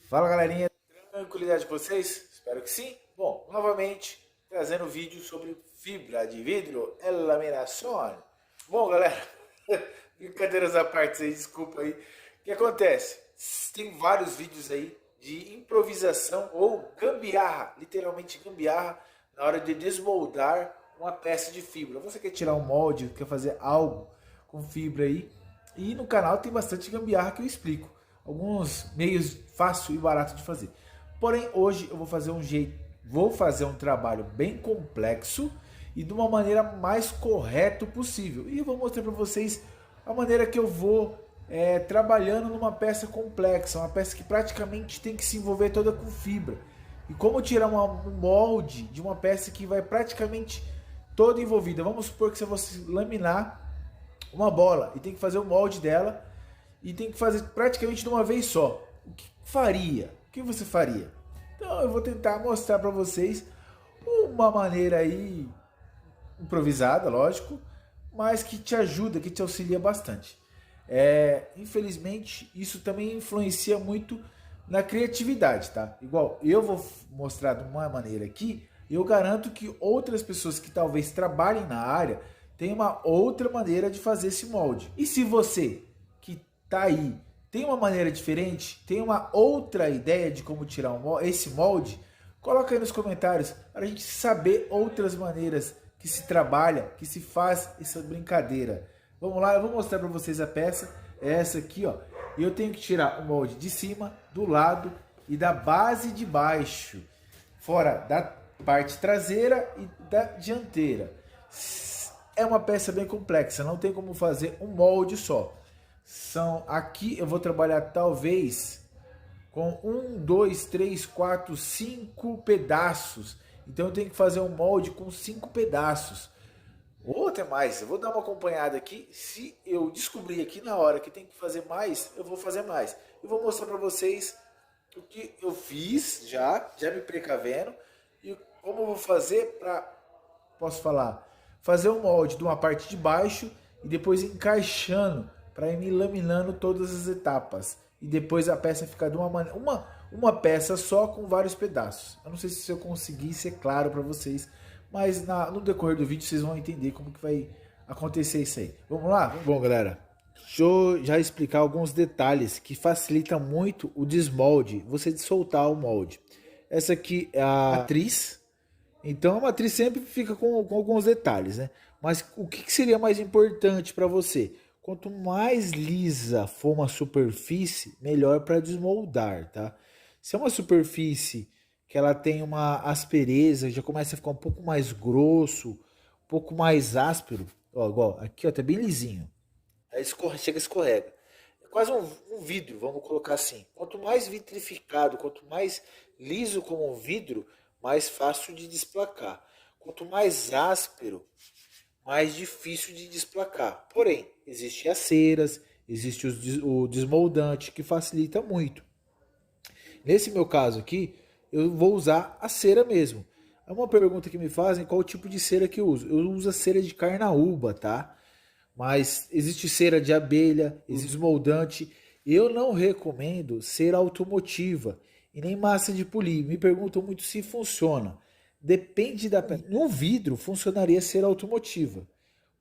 Fala galerinha, tranquilidade com vocês? Espero que sim. Bom, novamente trazendo vídeo sobre fibra de vidro e laminação. Bom galera, brincadeiras à parte aí, desculpa aí. O que acontece? Tem vários vídeos aí de improvisação ou gambiarra, literalmente gambiarra, na hora de desmoldar uma peça de fibra. Você quer tirar um molde, quer fazer algo com fibra aí, e no canal tem bastante gambiarra que eu explico. Alguns meios fácil e barato de fazer. Porém, hoje eu vou fazer um trabalho bem complexo e de uma maneira mais correta possível. E eu vou mostrar para vocês a maneira que eu vou trabalhando numa peça complexa, uma peça que praticamente tem que se envolver toda com fibra. E como tirar um molde de uma peça que vai praticamente toda envolvida. Vamos supor que você laminar uma bola e tem que fazer o molde dela e tem que fazer praticamente de uma vez só. O que faria? O que você faria? Então eu vou tentar mostrar para vocês uma maneira aí improvisada, lógico, mas que te ajuda, que te auxilia bastante. Infelizmente, isso também influencia muito na criatividade, tá? Igual eu vou mostrar de uma maneira aqui, eu garanto que outras pessoas que talvez trabalhem na área têm uma outra maneira de fazer esse molde. E se você que tá aí tem uma maneira diferente, tem uma outra ideia de como tirar esse molde, coloca aí nos comentários para a gente saber outras maneiras que se trabalha, que se faz essa brincadeira. Vamos lá, eu vou mostrar para vocês a peça, é essa aqui, ó. E eu tenho que tirar o molde de cima, do lado e da base de baixo, fora da parte traseira e da dianteira. É uma peça bem complexa, não tem como fazer um molde só. Aqui eu vou trabalhar talvez com 5 pedaços. Então eu tenho que fazer um molde com 5 pedaços. Ou até mais, eu vou dar uma acompanhada aqui. Se eu descobrir aqui na hora que tem que fazer mais, eu vou fazer mais. Eu vou mostrar para vocês o que eu fiz já me precavendo. E como eu vou fazer para, posso falar, fazer um molde de uma parte de baixo e depois encaixando para ir me laminando todas as etapas. E depois a peça ficar de uma peça só com vários pedaços. Eu não sei se eu conseguir ser claro para vocês, mas no decorrer do vídeo vocês vão entender como que vai acontecer isso aí. Vamos lá? Bom, galera, deixa eu já explicar alguns detalhes que facilitam muito o desmolde, você soltar o molde. Essa aqui é a matriz. Então a matriz sempre fica com alguns detalhes, né? Mas o que seria mais importante para você? Quanto mais lisa for uma superfície, melhor para desmoldar, tá? Se é uma superfície que ela tem uma aspereza, já começa a ficar um pouco mais grosso, um pouco mais áspero, ó, igual, aqui ó, tá bem lisinho. Aí chega e escorrega. É quase um vidro, vamos colocar assim. Quanto mais vitrificado, quanto mais liso como um vidro, mais fácil de desplacar. Quanto mais áspero, mais difícil de desplacar. Porém, existem as ceras, existe o desmoldante que facilita muito. Nesse meu caso aqui, eu vou usar a cera mesmo. É uma pergunta que me fazem qual tipo de cera que eu uso. Eu uso a cera de carnaúba, tá? Mas existe cera de abelha, existe desmoldante. Eu não recomendo cera automotiva e nem massa de polir. Me perguntam muito se funciona. Depende da peça. No vidro funcionaria cera automotiva,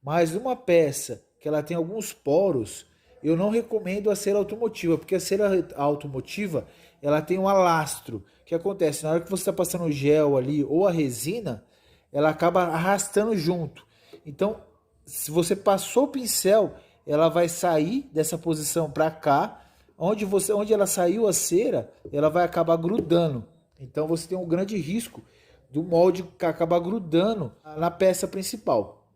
mas numa peça que ela tem alguns poros, eu não recomendo a cera automotiva, porque a cera automotiva ela tem um alastro. O que acontece? Na hora que você está passando o gel ali ou a resina, ela acaba arrastando junto. Então, se você passou o pincel, ela vai sair dessa posição para cá, onde ela saiu a cera, ela vai acabar grudando. Então você tem um grande risco do molde acabar grudando na peça principal.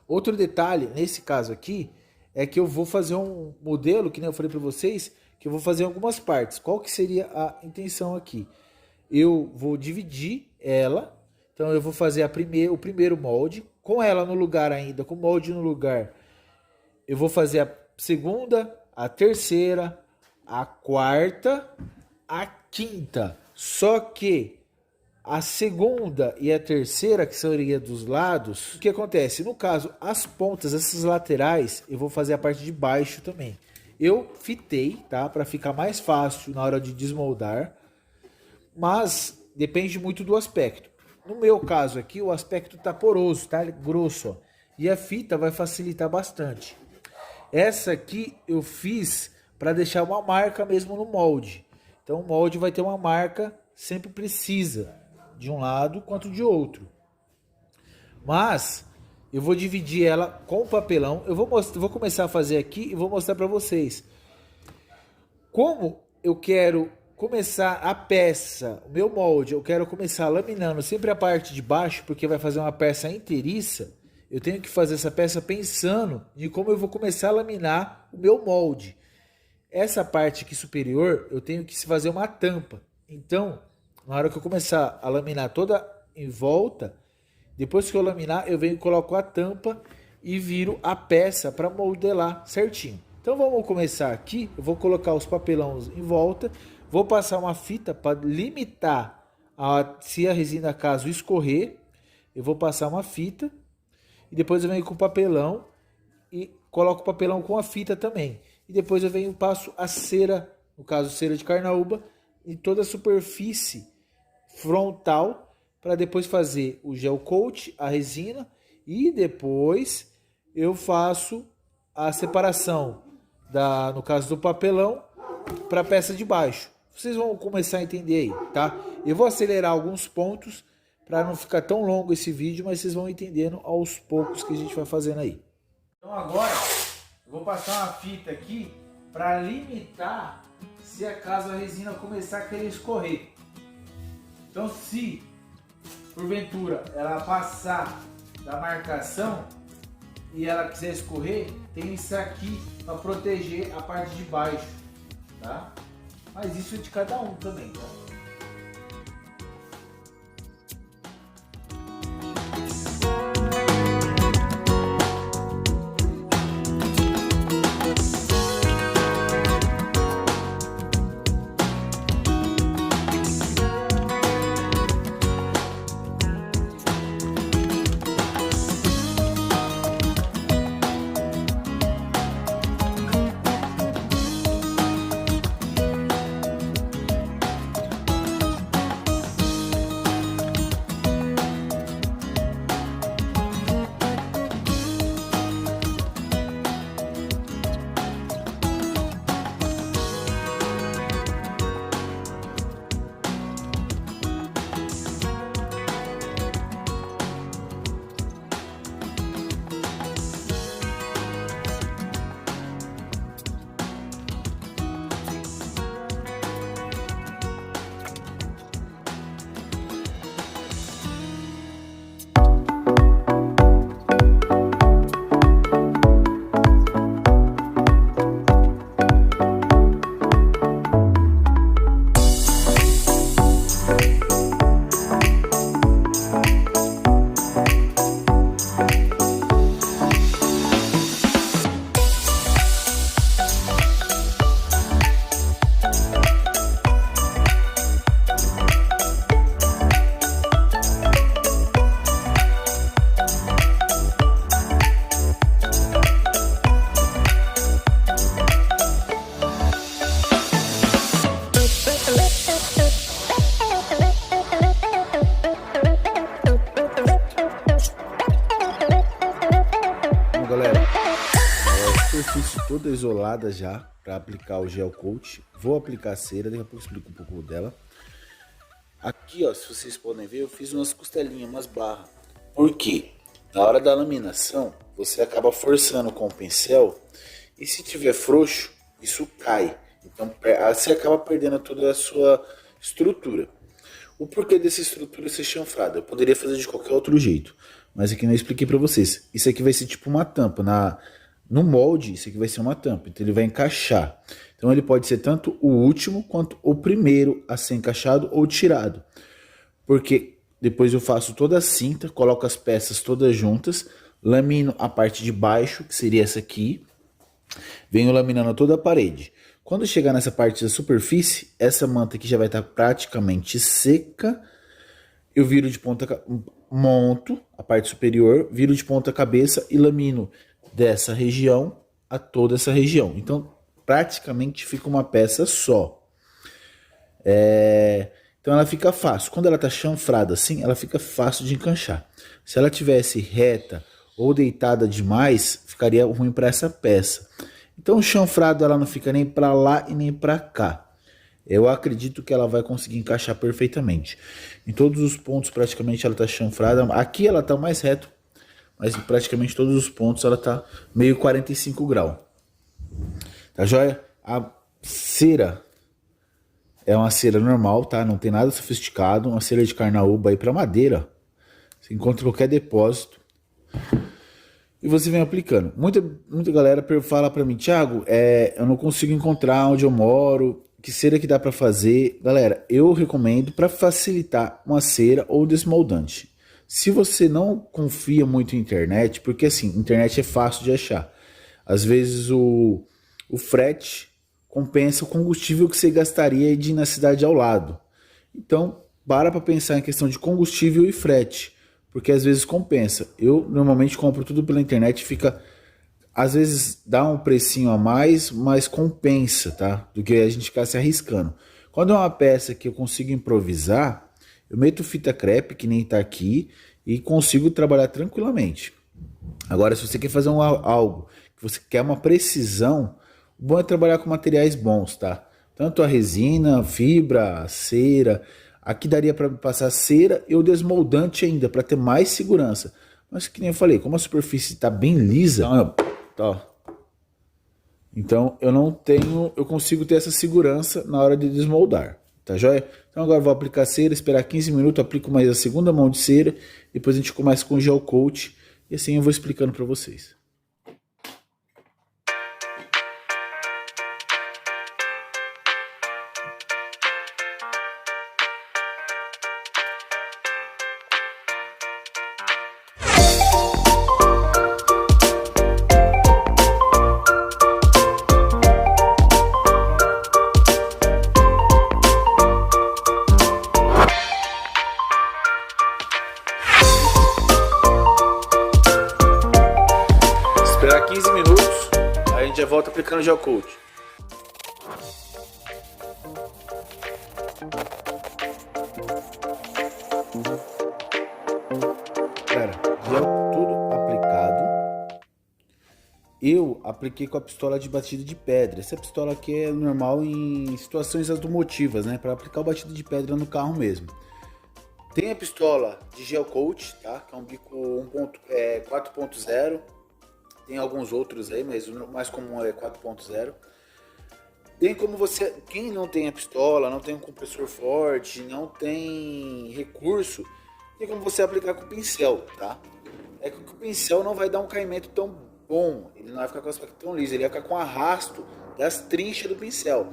Outro detalhe, nesse caso aqui, é que eu vou fazer um modelo, que nem eu falei para vocês, que eu vou fazer algumas partes. Qual que seria a intenção aqui? Eu vou dividir ela, então eu vou fazer o primeiro molde, com ela no lugar ainda, com o molde no lugar. Eu vou fazer a segunda, a terceira, a quarta, a quinta. Só que a segunda e a terceira, que seria dos lados, o que acontece? No caso, as pontas, essas laterais, eu vou fazer a parte de baixo também. Eu fitei, tá? Para ficar mais fácil na hora de desmoldar, mas depende muito do aspecto. No meu caso aqui, o aspecto tá poroso, tá grosso, ó, e a fita vai facilitar bastante. Essa aqui eu fiz para deixar uma marca mesmo no molde. Então o molde vai ter uma marca, sempre precisa, de um lado quanto de outro. Mas eu vou dividir ela com o papelão. Eu vou começar a fazer aqui e vou mostrar para vocês. Como eu quero começar a peça, o meu molde, eu quero começar laminando sempre a parte de baixo, porque vai fazer uma peça inteiriça. Eu tenho que fazer essa peça pensando em como eu vou começar a laminar o meu molde. Essa parte aqui superior, eu tenho que fazer uma tampa. Então, na hora que eu começar a laminar toda em volta, depois que eu laminar, eu venho e coloco a tampa e viro a peça para modelar certinho. Então vamos começar aqui, eu vou colocar os papelões em volta, vou passar uma fita para limitar, se a resina caso escorrer, eu vou passar uma fita e depois eu venho com o papelão e coloco o papelão com a fita também. E depois eu venho e passo a cera, no caso cera de carnaúba, em toda a superfície frontal, para depois fazer o gel coat, a resina, e depois eu faço a separação, no caso do papelão, para a peça de baixo. Vocês vão começar a entender aí, tá? Eu vou acelerar alguns pontos para não ficar tão longo esse vídeo, mas vocês vão entendendo aos poucos que a gente vai fazendo aí. Então agora eu vou passar uma fita aqui para limitar se acaso a resina começar a querer escorrer. Então se porventura ela passar da marcação e ela quiser escorrer, tem isso aqui para proteger a parte de baixo, tá? Mas isso é de cada um também, tá? Superfície toda isolada já para aplicar o gel coat. Vou aplicar a cera, daqui a pouco eu explico um pouco dela. Aqui, ó, se vocês podem ver, eu fiz umas costelinhas, umas barras. Por quê? Na hora da laminação, você acaba forçando com o pincel e se tiver frouxo, isso cai. Então você acaba perdendo toda a sua estrutura. O porquê dessa estrutura ser chanfrada? Eu poderia fazer de qualquer outro jeito, mas aqui não expliquei para vocês. Isso aqui vai ser tipo uma tampa. No molde, isso aqui vai ser uma tampa, então ele vai encaixar. Então ele pode ser tanto o último quanto o primeiro a ser encaixado ou tirado. Porque depois eu faço toda a cinta, coloco as peças todas juntas, lamino a parte de baixo, que seria essa aqui, venho laminando toda a parede. Quando chegar nessa parte da superfície, essa manta aqui já vai estar praticamente seca. Eu viro de ponta, monto a parte superior, viro de ponta cabeça e lamino dessa região a toda essa região. Então, praticamente fica uma peça só. Então ela fica fácil. Quando ela tá chanfrada assim, ela fica fácil de encaixar. Se ela tivesse reta ou deitada demais, ficaria ruim para essa peça. Então o chanfrado ela não fica nem para lá e nem para cá. Eu acredito que ela vai conseguir encaixar perfeitamente. Em todos os pontos praticamente ela tá chanfrada. Aqui ela tá mais reto, mas em praticamente todos os pontos ela tá meio 45 graus. Tá joia? A cera é uma cera normal, tá? Não tem nada sofisticado. Uma cera de carnaúba aí para madeira. Você encontra em qualquer depósito. E você vem aplicando. Muita galera fala para mim, Thiago, eu não consigo encontrar onde eu moro. Que cera que dá para fazer? Galera, eu recomendo para facilitar uma cera ou desmoldante. Se você não confia muito em internet, porque assim, internet é fácil de achar. Às vezes o frete compensa o combustível que você gastaria de ir na cidade ao lado. Então, para pensar em questão de combustível e frete, porque às vezes compensa. Eu normalmente compro tudo pela internet, fica... Às vezes dá um precinho a mais, mas compensa, tá? Do que a gente ficar se arriscando. Quando é uma peça que eu consigo improvisar, eu meto fita crepe, que nem tá aqui, e consigo trabalhar tranquilamente. Agora, se você quer fazer algo, que você quer uma precisão, o bom é trabalhar com materiais bons, tá? Tanto a resina, fibra, cera. Aqui daria para passar cera e o desmoldante ainda, para ter mais segurança. Mas que nem eu falei, como a superfície está bem lisa, então eu consigo ter essa segurança na hora de desmoldar, tá joia? Então agora eu vou aplicar cera, esperar 15 minutos, aplico mais a segunda mão de cera, depois a gente começa com gel coat e assim eu vou explicando para vocês. Esperar 15 minutos, aí a gente já volta aplicando gel coat. Galera, gel tudo aplicado. Eu apliquei com a pistola de batida de pedra. Essa pistola aqui é normal em situações automotivas, né? Para aplicar o batido de pedra no carro mesmo. Tem a pistola de gel coat, tá? Que é um bico 4.0. Tem alguns outros aí, mas o mais comum é 4.0. Tem como você, quem não tem a pistola, não tem um compressor forte, não tem recurso, tem como você aplicar com pincel, tá? É que o pincel não vai dar um caimento tão bom, ele não vai ficar com o aspecto tão liso, ele vai ficar com arrasto das trinchas do pincel.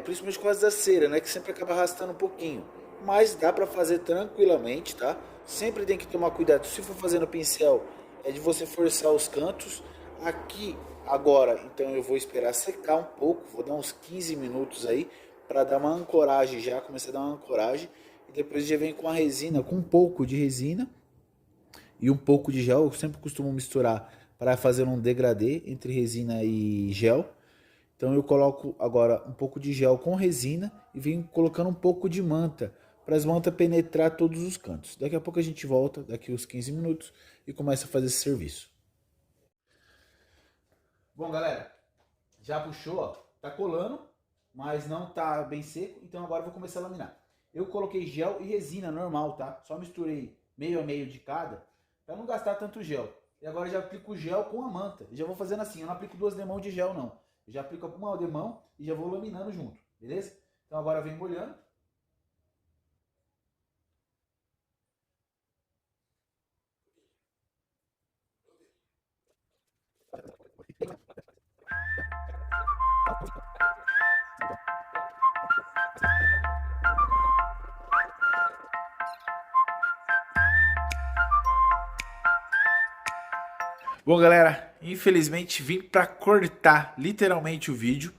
Principalmente por causa da cera, né? Que sempre acaba arrastando um pouquinho. Mas dá pra fazer tranquilamente, tá? Sempre tem que tomar cuidado. Se for fazer no pincel, é de você forçar os cantos. Aqui, agora, então eu vou esperar secar um pouco. Vou dar uns 15 minutos aí para dar uma ancoragem já. Começar a dar uma ancoragem. E depois já vem com a resina, com um pouco de resina e um pouco de gel. Eu sempre costumo misturar para fazer um degradê entre resina e gel. Então eu coloco agora um pouco de gel com resina e venho colocando um pouco de manta para as mantas penetrar todos os cantos. Daqui a pouco a gente volta, daqui uns 15 minutos, e começa a fazer esse serviço. Bom, galera, já puxou, ó, tá colando, mas não tá bem seco, então agora eu vou começar a laminar. Eu coloquei gel e resina normal, tá? Só misturei meio a meio de cada, para não gastar tanto gel. E agora já aplico o gel com a manta. Eu já vou fazendo assim, eu não aplico 2 demãos de gel não. Eu já aplico uma demão e já vou laminando junto, beleza? Então agora vem molhando. Bom, galera, infelizmente vim para cortar literalmente o vídeo.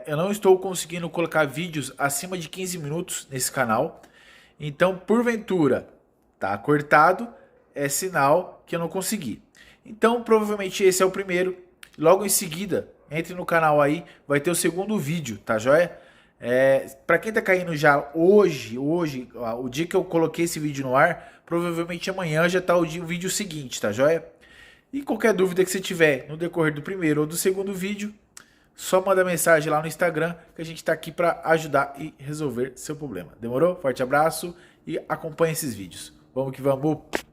Eu não estou conseguindo colocar vídeos acima de 15 minutos nesse canal. Então, porventura, tá cortado, é sinal que eu não consegui. Então, provavelmente esse é o primeiro. Logo em seguida, entre no canal aí, vai ter o segundo vídeo, tá joia? Pra quem tá caindo já hoje, o dia que eu coloquei esse vídeo no ar, provavelmente amanhã já tá o vídeo seguinte, tá joia? E qualquer dúvida que você tiver no decorrer do primeiro ou do segundo vídeo, só manda mensagem lá no Instagram que a gente tá aqui pra ajudar e resolver seu problema. Demorou? Forte abraço e acompanhe esses vídeos. Vamos que vamos!